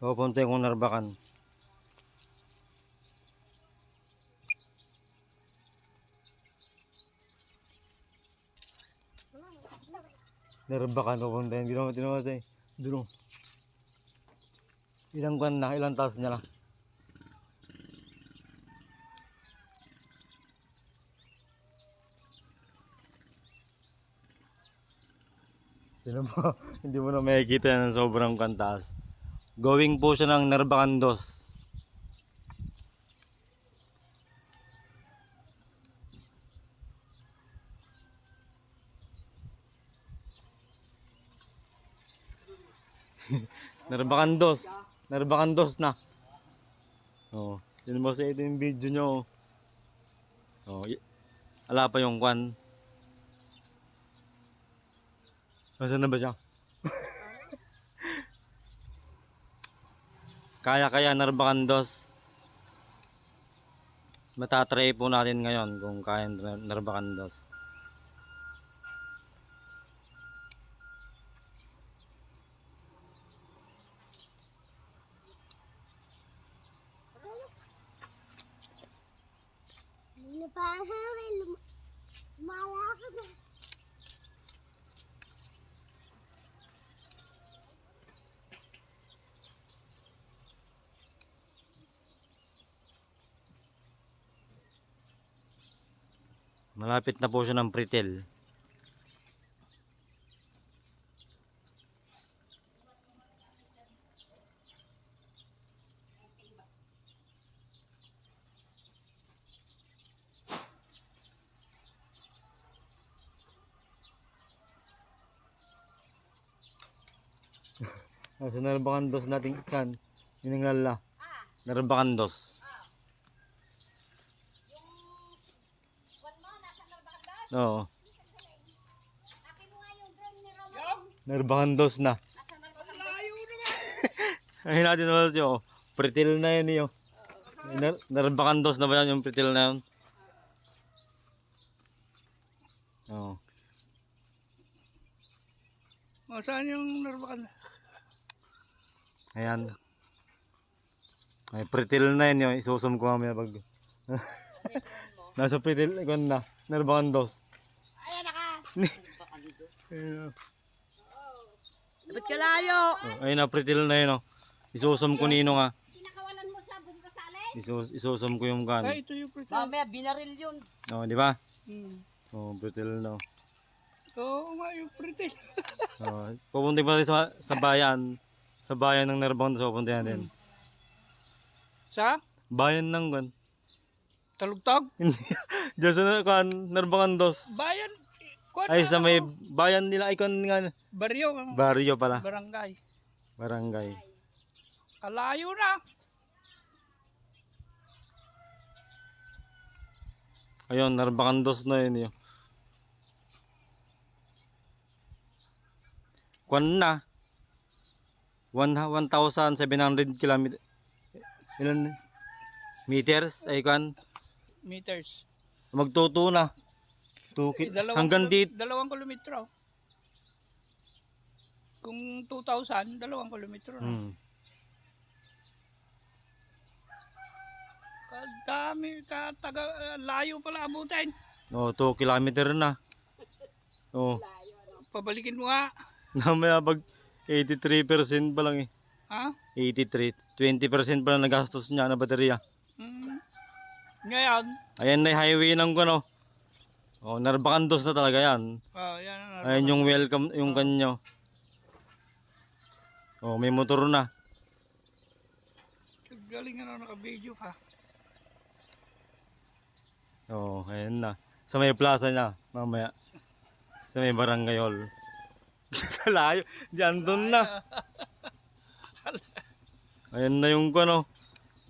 Pupunta yung Narbacan. Narbacan pupunta yun. Ginawa tinawa sa'yo. Dulong. Ilang buwan na, ilang taas niya lang. Sino mo? Hindi mo na makikita yan ng sobrang kantaas. Going po siya ng Narbacan 2. Narbacan 2. Narbacan 2 na. Oh, yun mo sa ito yung video nyo. Oh, ala pa yung kwan. Nasaan na ba siya? Kaya Narbacan 2. Matatry po natin ngayon kung kaya Narbacan 2. Malapit na po siya ng Pretil. Sa Narbacan 2 nating ikan. Iningala. Narbacan 2. Oo. Narbacan 2 na. Ayun natin naman siya. Oh. Pretil na yun yun. Narbacan 2 na ba yan yung Pretil na yun? Oo. O, saan yung Narbacan? Ayan. Ay, Pretil na yun yun. Isusum ko mamaya pag... Nasa Pretil, ikon na. Narbacan 2. Ayan na ka. Ayun. Dapat ka layo. Oh, ayun na, Pretil na yun. Oh. Isusum ko nino nga. Pinakawalan mo sa busing. Isusum ko yung kan. Ay, ito yung Pretil. Mamaya, binaril yun. Oh, di ba? Hmm. Oh, Pretil na. Oo nga, yung Pretil. Oh, pupunta pa tayo sa bayan. Sa bayan ng Narbacan 2, pupunta natin. Sa? Bayan ng kan. Talugtog? Hindi. Diyan sa kan, Narbacan 2. Bayan. Kwan Ay, sa na, may ano? bayan nila, icon nga. Baryo. Barrio pala. Barangay. Barangay. Alayo na. Ayun, Narbacan 2 na yun. Yun. Kwan na. 1,700 kilometers. Ilan? Meters? Ay, kwan. Meters. Magtuto na. Hanggang dito. 2 kilometro. Kung 2,000, 2 kilometro na. Hmm. Kadami, layo pala abutin. Oh, 2 kilometer na. Oh, Pabalikin mo nga. namaya pag 83% pa lang eh. Ha? 83. 20% pa lang nagastos niya na baterya. Hmm. Ngayon, Ayan na yung highway ng ano. Oh, Narbacan 2 na talaga yan. yan na. Ayan yung welcome, yung kanyo. Oh, may motor na. Galing ano, naka-video ka. Oh, ayan na. Sa may plaza niya, mamaya. Sa may barangay hall. Kalayo. Diyan doon na. Ayan na yung ano.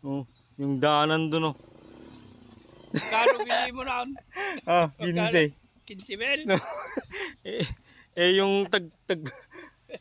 Oh, yung daanan doon oh. Kano bili mo na? Ah, 15. 15 mil? No. Yung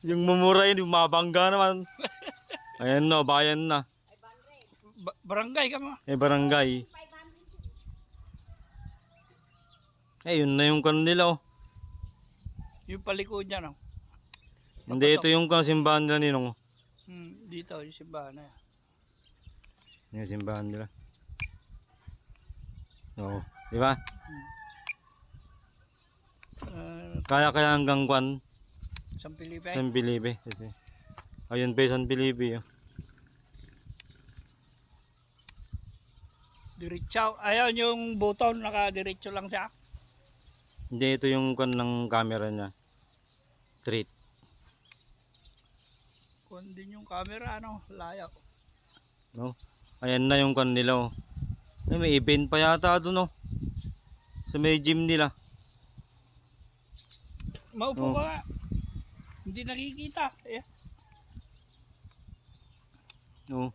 yung mumura yun, yung mabangga naman. Ayan no, bayan na. Barangay ka mo. Barangay. Yun na yung kanila oh. Yung palikod niya, no? Hindi, ito yung simbahan nila ninong. Dito, yung simbahan na yan. Yung simbahan nila. Oo. Di ba? Kaya hanggang kwan. San Felipe. San Felipe. Ayun pa yung San Felipe. Oh. Diretso. Ayun yung button, naka-diretso lang siya. Hindi, ito yung kwan ng camera niya. Street. Kung din yung camera, ano, layo. No? Ayan na yung kwan nila. Oh. Ay, may event pa yata doon. Oh. Sa may gym nila. Maupo Oh. ka nga. Hindi nakikita. Eh. Oh.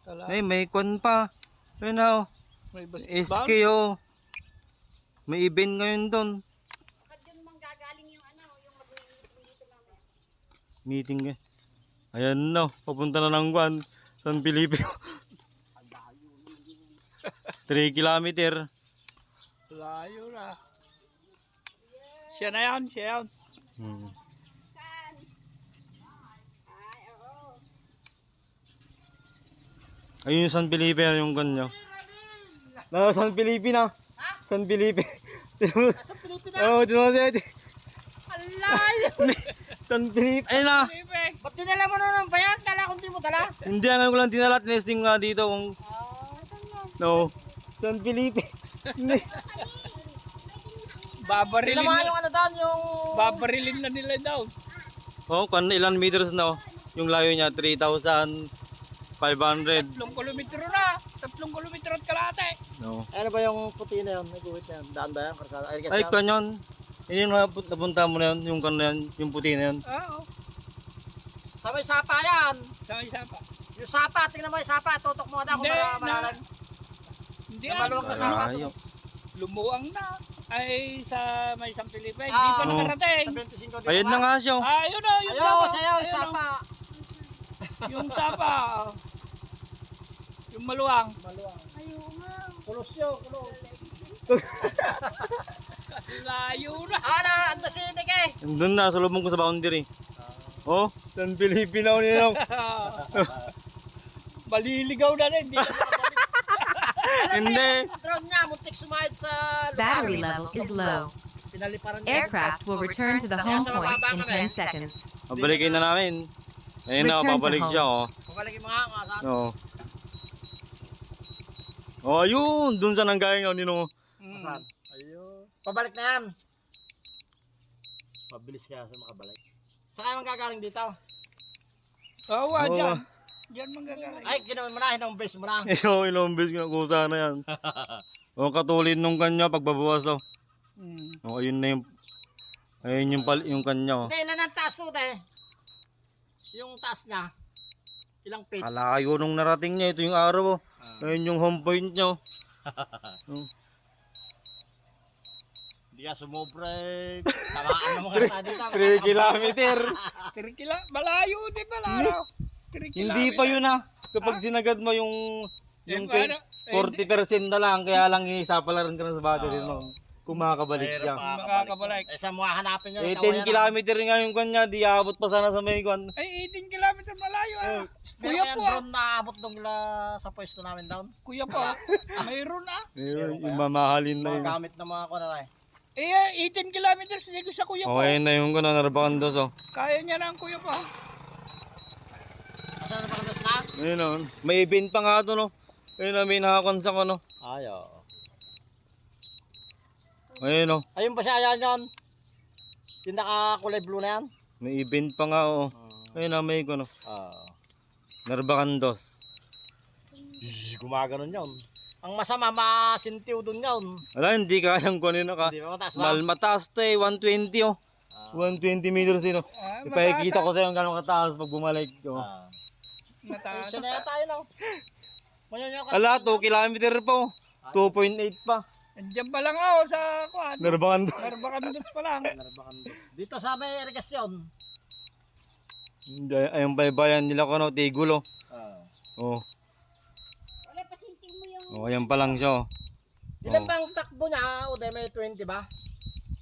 Tala. Ay, may kwan pa. Ayun na. Oh. May basketball. SK. Oh. May event ngayon doon. Bakit yun manggagaling yung ano, yung mag-meeting dito namin? Meeting eh. Ayan na. Papunta na ng kwan. San Felipe. 3 kilometer. Layo na. Siya na yan, siya yan. Saan? Ay, oo. Ayun yung San Felipe yung kanya. Na San Felipe na. San Felipe. Sa Pilipinas? Oo, dito siya. Alayo! San Felipe. Ayun na. Felipe. Ba't dinala mo na ng bayan? Dala kung di mo dala? Hindi, ang ko lang dinala. Nesting nga dito kung... Saan yan? No. San Felipe. Hindi. Babarilin Tinamaan na, yung ano doon, yung... babarilin na nila daw. Oh, kung ilan meters na. Oh. Yung layo niya, 3,500. 3 kilometro na. 3 kilometro at kalate. No. Ano ba yung puti na yun? Nag-uwit na yun? Daan ba yan? Karsada? Ay, kasi Ay, kanyon. Hindi yung napunta mo na yun. Yung kan na yan. Yung puti na yan. Oo. Sa may sapa yan. Sa isa pa. Yung sapa, tingnan mo yung sapa. Tutok mo na kung malalag. Hindi Yung ah. maluwag na sapa. Ayaw. Lumuang na. Ay sa may San Felipe. Hindi Ah, pa oo. nakarating. Sa 25 di Ayun na nga siya. Oh. Ayun na. Yung Ayaw, sapa. sayaw, yung Ayun, sapa. Yung sapa. Yung maluwang. Ayaw nga. kulos yun, kulos. Layo na. Ando si Nike. Doon na, salubong ko sa boundary. Oh, San Felipe na ulit yun. Maliligaw na rin. Hindi na makabalik. Hindi. Drone niya, muntik sumahid sa lugar. Battery level is low. Pinaliparan niya. Aircraft will return to the home point in 10 seconds. Pabalikin na namin. Ayun na, Return to babalik home. siya. Oh. Pabalikin mo nga, mga saan. Oo. Oh, ayun. Doon sa nanggaling ako nino. Saan? Ayun. Pabalik na yan. Mabilis kaya sa makabalik. Saan kayo manggagaling dito? Oo, Oo. dyan. Diyan manggagaling. Ay, ginawan mo na, hinong base mo na. Ito, ilang beses ko kusa na yan. O, katulin nung kanya pagbabawas. Oh. O, ayun na yung... Ayun yung kanya. Oh. Hindi, ilan ang taas mo, te? Yung taas niya. Ilang feet? Kalayo nung narating niya. Ito yung araw. Oh. Ayun yung home point niya. Oh. Oh. Hindi ka sumobra. Tamaan na mga sa dito. 3 kilometer. 3 kila. Malayo din pala. 3 Hindi pa yun ah. Kapag sinagad mo yung... Yung paano? 40% na lang. Kaya lang isapalaran ka na sa battery mo. Kung makakabalik siya. Makakabalik. Eh, saan mo hahanapin niya? 10 kilometer nga yung kanya. Di abot pa sana sa may kwan. Ay, 18 kilometer malayo ah. Kuya Kuya po. po. Drone na abot nung sa pwesto namin down. Kuya po. Mayroon ah. Ayun, yung mamahalin na Mga yun. gamit ng mga kuna na eh. Eh, 18 kilometers. Hindi ko sa kuya po. Okay na yung kano. Narbakan dos oh. Kaya niya na ang kuya po. Asan na pakandas na? Ayun oh. May event pa nga ito no. Ayun na may nakakan sa kano. Ay, oo. Ayun oh. Ayun ba siya, ayan yun? Yung nakakulay blue na yan? May event pa nga oh. Ayun na may kano. Narbakan dos. Gumaganon yun. Ang masama, masintiw dun yun. Wala, hindi kayang kunin na ka. Hindi ba mataas ba? Mataas to eh. 120 oh. 120 meters din oh. Ipakikita ko sa iyo gano'ng kataas pag bumalik. Oh. Mataas. Siya na yata yun oh. Ala, 2 kilometer pa oh. 2.8 pa. Diyan pa lang ako sa kuwan. Narbakan dos. Narbakandos pa lang. Dito sa may irigasyon. Ayun baybayan nila ko no. Tigulo. Oh. Wala, pasintiw mo yung... Oh, ayan pa lang siya oh. Ilan bang takbo niya? O, may 20 ba?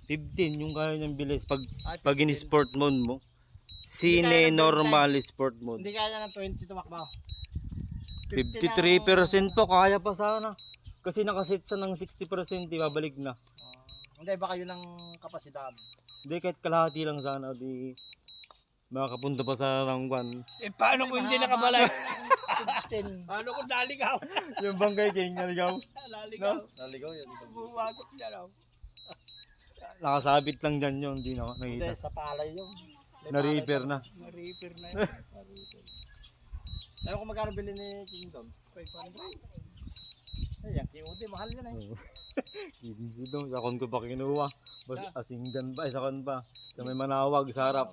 15 yung kaya niyang bilis. Pag Ay, in sport mode mo, Cine normal sport mode. Hindi kaya ng 20 tumakbo. 53% po, kaya pa sana. Kasi nakasit sa ng 60%, babalik na. Hindi, baka yun ang kapasidad. Hindi, kahit kalahati lang sana, di makakapunta pa sa rangwan. Eh, paano kung hindi nakabalay? 16. Paano kung naligaw? Yung bangkay king, naligaw. Naligaw. Naligaw yan. Bumagot siya raw. Nakasabit lang dyan yun, hindi na Hindi, nakita. sa palay yun. Na-repair na. Ma-repair na yun. Ewan ko magkano bili ni Kingdom. 500. Eh, yung QD, mahal yan eh. Hindi doon, sa kon ko pa kinuha. Bas asinggan pa, isa kon pa. Sa may manawag, sa harap.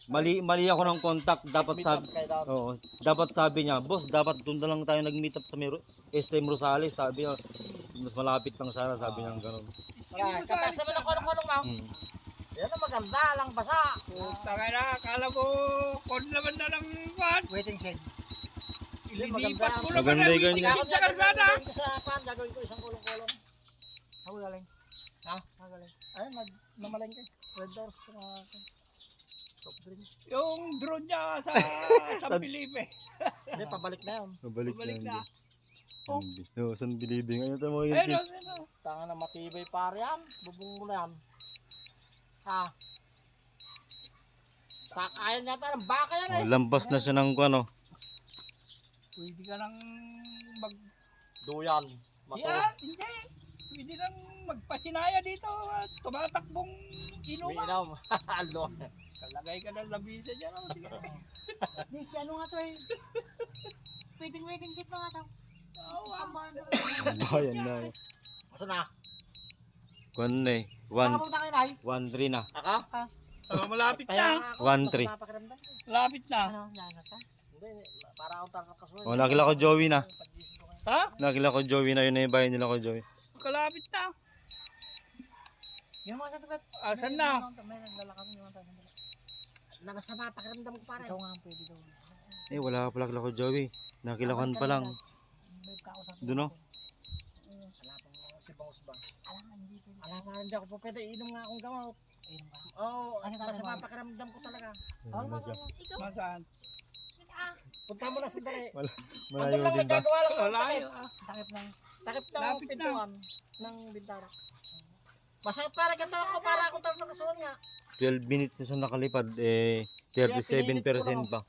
Mali ako ng contact, dapat Meet sabi. up kay Dad. Oo, dapat sabi niya, boss, dapat doon na lang tayo nag-meet up sa may SM Rosales, sabi niya. Mas malapit lang sana, sabi niya gano'n. Wala, katas naman ang kolong-kolong mo. Yan ang maganda, lang basa. Puta ka na, akala ko kon naman na lang pan. Waiting shed. Ililipat ko naman Maganda ang yung ganyan. itikit sa kalsada. Gagawin ko sa pan, gagawin ko isang kolong-kolong. Ako galing. Ha? Galing. Ayun, namalengke. Red doors, soft drinks. Yung drone niya sa San Felipe. Hindi, pabalik na yun. Mabalik Balik na. na. Oo, San Bilibing. Ano ito mo yun? Ayun, ayun. Tanga na matibay pare yan. Bubong mo na yan. Ha? Sakayan yata ng baka yan eh. Lampas na siya ng ano. Pwede ka nang mag... Duyan. Mato. Yan, hindi. Pwede nang magpasinaya dito at tumatakbong inuman. Umiinom. Aldo. Kalagay ka ng labisa dyan. Oh, sige. Di, si ano nga to eh. Waiting fit na nga to. Bayan na. Masa na? Kwan na eh. Nakapunta kayo na 1-3 na. Ako? Oh, malapit Kaya na. nga ako. 1-3. basta mapakiramdam ko. Malapit na. Ano, lalo ka? Hindi, para akong tarkakas mo. Oh, nakila ko Joey na. Pag-isip ko ngayon. Ha? Nakila ko Joey na, yun na yung bayan nila ko Joey. Kalapit na. Yun mga sagot. Asan na? May naglalakad naman tayo. Nabasa mapakiramdam ko pare. Ikaw nga ang pwede daw. Eh, wala pala ko Joey. Nakilakan pa lang. May kausap. Doon oh. Wala pang si Bangus ba? Alam nga, hindi pwede. Wala pa, hindi ako po pwede. Inom nga akong gamot. Ayun ba? Oo, Ay, basta tama. mapakiramdam ko talaga. Oh, Ano siya? Masaan? Punta mo na sandali. Malayo Andun lang, din ba? nagagawa lang ng Wala takip. yun. Takip lang. Takip lang ang Lapit na. pintuan ng bintana. Masakit para ganito ako para ako tartakasuhan nga. 12 minutes na siya nakalipad. Eh, 37% pa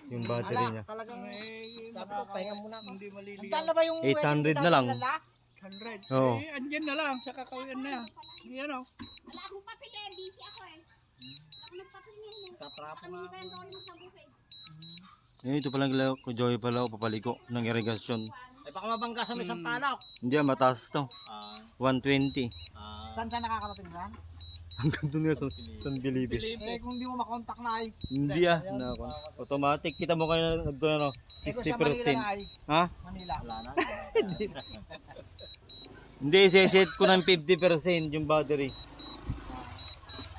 yung battery niya. Talagang Eh, sabi ko, pahinga muna ako. hindi maliligaw. Magkano ba yung 800 na lang. 100. Oo. Eh, andyan na lang. Sa kakawian na yan. Yan o. Wala akong papel eh, busy ako eh. Wala akong nagpapel ngayon. Tatrapo Kami na ni ako. Kuya Rolly magsabuke. Ito palang gila ko Joey pala o papaliko ng irigasyon. Eh baka mabangga sa may sampalok. Hindi mataas to. 120. Saan ka nakakarating dyan? Hanggang doon nga sa San Felipe. Eh, kung di mo makontak na ay. Hindi na ako. Automatic. Kita mo kayo na ano, Eh, kung sa Manila 60%. na ay. Ha? Manila. Wala na. Hindi, siset ko ng 50% yung battery.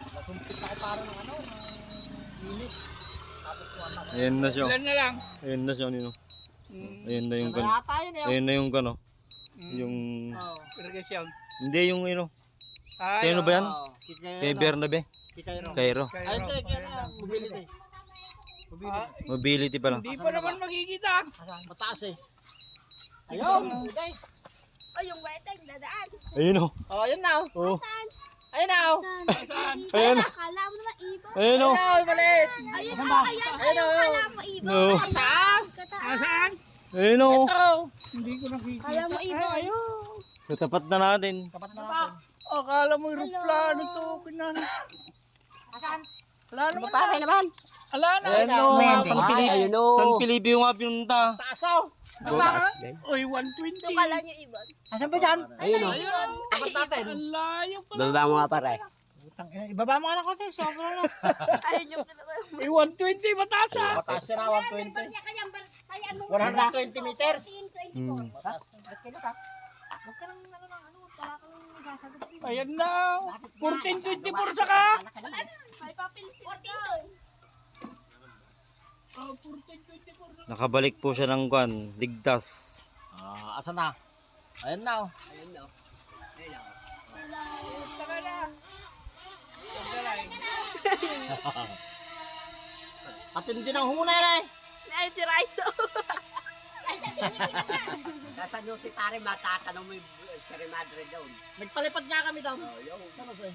Nasumpit ako para ng ano, ng unit. Tapos kuha na. Ayan na siya. Ilan na lang. Ayan na siya. Nino. Mm. Ayan na yung Sana yata yun eh. Ayan na yung kano. Yung Oo. Irrigation. hindi yung Ay, Kaya ano ba yan? Oo. Kay Bernabe. Kikairo. Cairo. Ay, hindi. Kaya na yan. Mobility. Mobility pala. Hindi pa naman makikita. Mataas eh. Ayun. Okay. O yung weteng dadaan. Ayun o. Oh, ayun na. Oh. Saan? Ayun na. Saan? Saan? Ayun. Akala mo naman iba. Ayun o. Ayun, maliit. Ayun na, ayan. Ayun, akala mo iba. No. Taas. Saan? Ayun o. Ito. Hindi ko nakikita. Akala mo iba. Sa tapat na natin. Kapat na natin. Akala mo aeroplano to. Kinan. Asan? Wala naman. Bakit naman? Ala na. Ayun o. Landing. San Felipe. San Felipe yung nga pinunta. Taas oh. Uy, 120. Akala nyo iba. Asan ba dyan? Ayun. Kapat natin. Ang layo pala. Baba mo nga pare. Utang, ibaba mo ka na konti. Sobra na. Ayun yung Eh, 120 mataas ah. Mataas siya na 120. Kaya mo 120 meters. 24. Ba't kayo ka? Huwag ka nang ano. Wala kang nagsasagot. Ayan na. 1424 saka. May papel sila. 14 Oh, 1424 saka. Nakabalik po siya ng kwan. Ligtas. Asan na? Ayun na. Oh. Saka na. Pagdalay. Patindi ng huna yan eh. Ay, si Raizo. Nasa nyo si pare, matatanong mo yung Sierra Madre doon. Nagpalipad nga kami doon. Ano sa'yo?